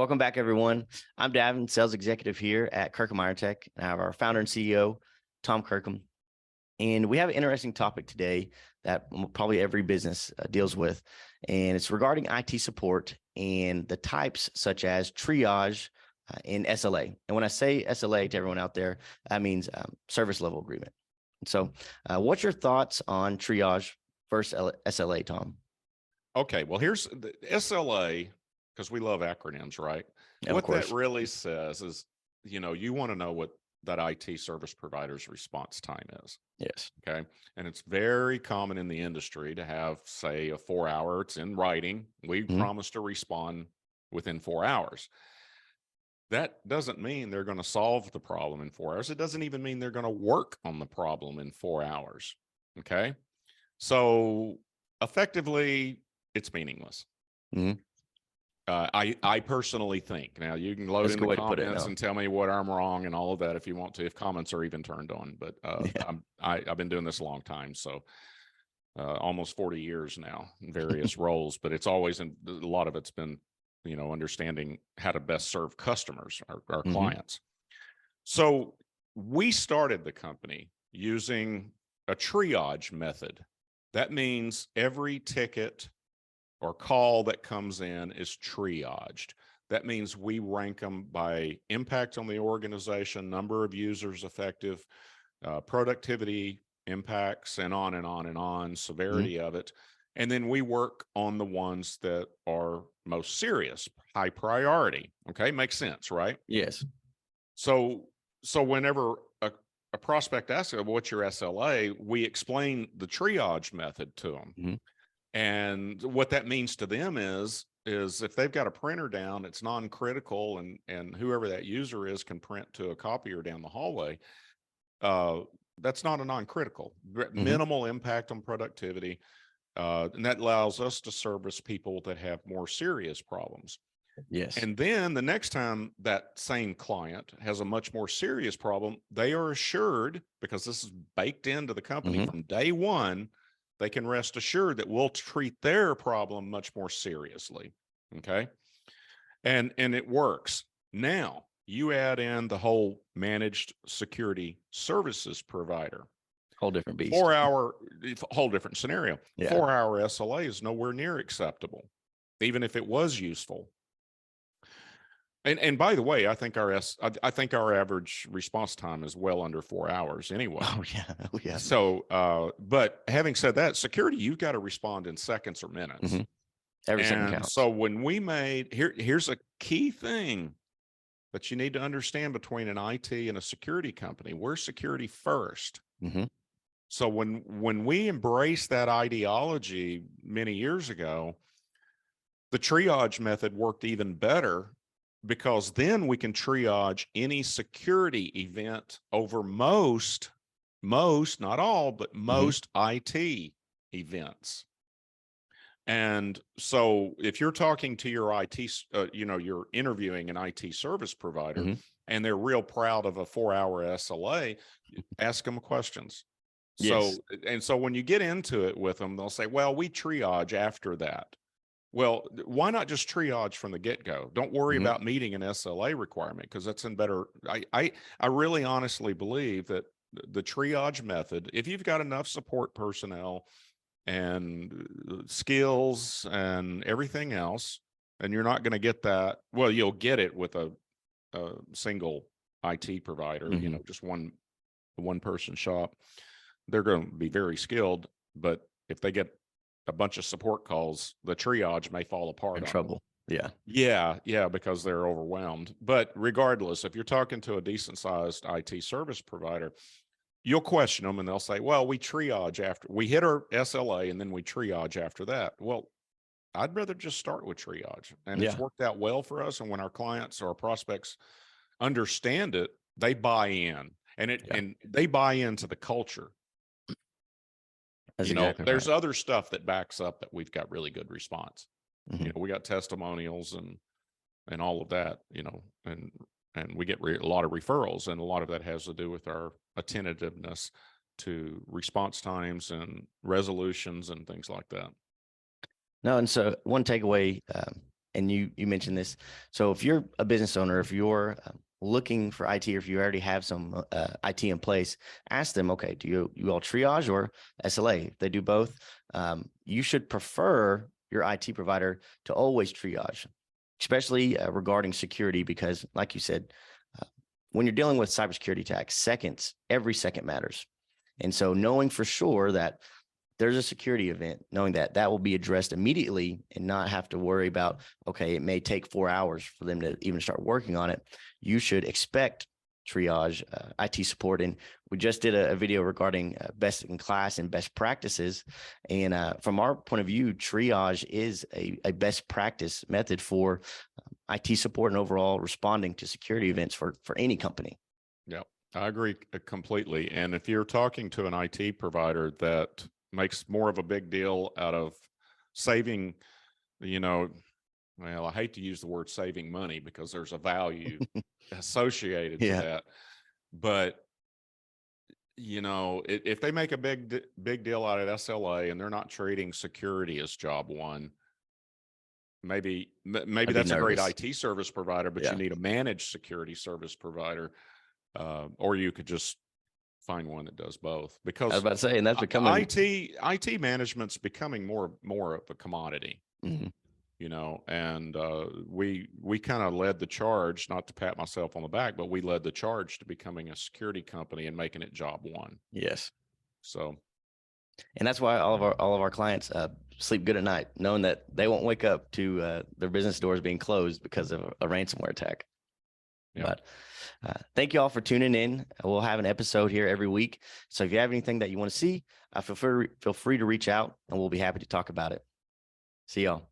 Welcome back, everyone. I'm Davin, sales executive here at Kirkham IronTech, and I have our founder and CEO, Tom Kirkham. And we have an interesting topic today that probably every business deals with, and it's regarding IT support and the types such as triage and SLA. And when I say SLA to everyone out there, that means service level agreement. So what's your thoughts on triage versus SLA, Tom? Okay, well, here's the SLA, because we love acronyms, right? Yeah, what that really says is, you want to know what that IT service provider's response time is. Yes. Okay. And it's very common in the industry to have, say, a 4-hour, it's in writing. We promise to respond within 4 hours. That doesn't mean they're going to solve the problem in 4 hours. It doesn't even mean they're going to work on the problem in 4 hours. Okay. So effectively, it's meaningless. I personally think. Now, you can load in the comments and tell me what I'm wrong and all of that if you want to, if comments are even turned on. But I've been doing this a long time, so almost 40 years now in various roles. But it's always, a lot of it's been, understanding how to best serve customers, our clients. So we started the company using a triage method. That means every ticket or call that comes in is triaged. That means we rank them by impact on the organization, number of users affected, productivity impacts, and on and on and on, severity of it. And then we work on the ones that are most serious, high priority. Okay, makes sense, right? Yes. So whenever a prospect asks, well, what's your SLA? We explain the triage method to them. And what that means to them is if they've got a printer down, it's non-critical, and whoever that user is can print to a copier down the hallway. That's not a non-critical, minimal impact on productivity. And that allows us to service people that have more serious problems. Yes. And then the next time that same client has a much more serious problem, they are assured, because this is baked into the company from day one, they can rest assured that we'll treat their problem much more seriously. Okay. And it works. Now you add in the whole managed security services provider. Whole different beast. 4 hour, whole different scenario. Yeah. 4 hour SLA is nowhere near acceptable, even if it was useful. And by the way, I think our average response time is well under 4 hours anyway. Oh yeah. Oh, yeah. So, but having said that, security, you've got to respond in seconds or minutes. Every second counts. So when we made, here's a key thing that you need to understand between an IT and a security company. We're security first. So when we embraced that ideology many years ago, the triage method worked even better, because then we can triage any security event over most, not all, but most IT events. And so if you're talking to your IT, you're interviewing an IT service provider and they're real proud of a 4 hour SLA, ask them questions. Yes. So when you get into it with them, they'll say, well, we triage after that. Well, why not just triage from the get-go? Don't worry about meeting an SLA requirement, because that's in better. I really honestly believe that the triage method, if you've got enough support personnel and skills and everything else, and you're not going to get that, well, you'll get it with a single IT provider, just one person shop. They're going to be very skilled, but if they get a bunch of support calls, the triage may fall apart. In trouble. Yeah, because they're overwhelmed. But regardless, if you're talking to a decent sized IT service provider, you'll question them and they'll say, well, we triage after we hit our SLA and then we triage after that. Well, I'd rather just start with triage, and it's worked out well for us. And when our clients or our prospects understand it, they buy in, and they buy into the culture. That's there's other stuff that backs up that we've got really good response. We got testimonials and all of that, and we get a lot of referrals, and a lot of that has to do with our attentiveness to response times and resolutions and things like that. No, and so one takeaway, and you mentioned this. So if you're a business owner, if you're looking for IT, or if you already have some IT in place, ask them, okay, do you all triage or SLA? If they do both, you should prefer your IT provider to always triage, especially regarding security, because like you said, when you're dealing with cybersecurity attacks, every second matters. And so knowing for sure that there's a security event, knowing that that will be addressed immediately and not have to worry about, okay, it may take 4 hours for them to even start working on it. You should expect triage, IT support. And we just did a video regarding best in class and best practices. And from our point of view, triage is a best practice method for IT support and overall responding to security events for any company. Yeah, I agree completely. And if you're talking to an IT provider that makes more of a big deal out of saving, well, I hate to use the word saving money because there's a value associated to that. But, if they make a big deal out of SLA and they're not treating security as job one, maybe that's a great IT service provider, but you need a managed security service provider, or you could just find one that does both. Because I was about to say, and that's becoming IT management's becoming more of a commodity. And we kind of led the charge, not to pat myself on the back, but we led the charge to becoming a security company and making it job one. Yes. So, and that's why all of our clients sleep good at night, knowing that they won't wake up to their business doors being closed because of a ransomware attack. Yeah. But thank you all for tuning in. We'll have an episode here every week. So if you have anything that you want to see, feel free to reach out, and we'll be happy to talk about it. See y'all.